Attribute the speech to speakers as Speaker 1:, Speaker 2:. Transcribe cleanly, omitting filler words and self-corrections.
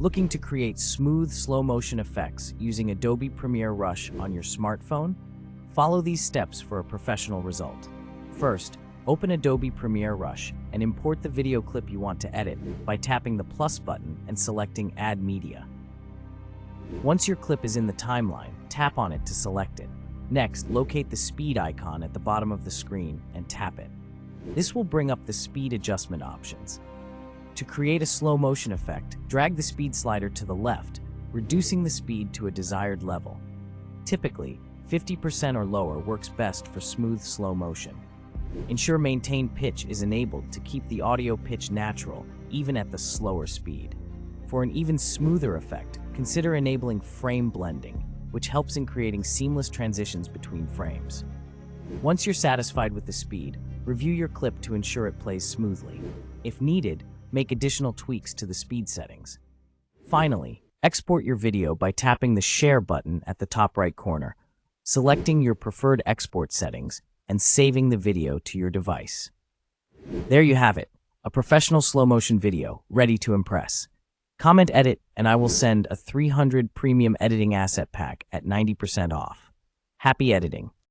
Speaker 1: Looking to create smooth slow-motion effects using Adobe Premiere Rush on your smartphone? Follow these steps for a professional result. First, open Adobe Premiere Rush and import the video clip you want to edit by tapping the plus button and selecting Add Media. Once your clip is in the timeline, tap on it to select it. Next, locate the speed icon at the bottom of the screen and tap it. This will bring up the speed adjustment options. To create a slow motion effect, drag the speed slider to the left, reducing the speed to a desired level. Typically, 50% or lower works best for smooth slow motion. Ensure maintain pitch is enabled to keep the audio pitch natural, even at the slower speed. For an even smoother effect, consider enabling frame blending, which helps in creating seamless transitions between frames. Once you're satisfied with the speed, review your clip to ensure it plays smoothly. If needed, make additional tweaks to the speed settings. Finally, export your video by tapping the Share button at the top right corner, selecting your preferred export settings, and saving the video to your device. There you have it, a professional slow-motion video ready to impress. Comment edit and I will send a 300 premium editing asset pack at 90% off. Happy editing!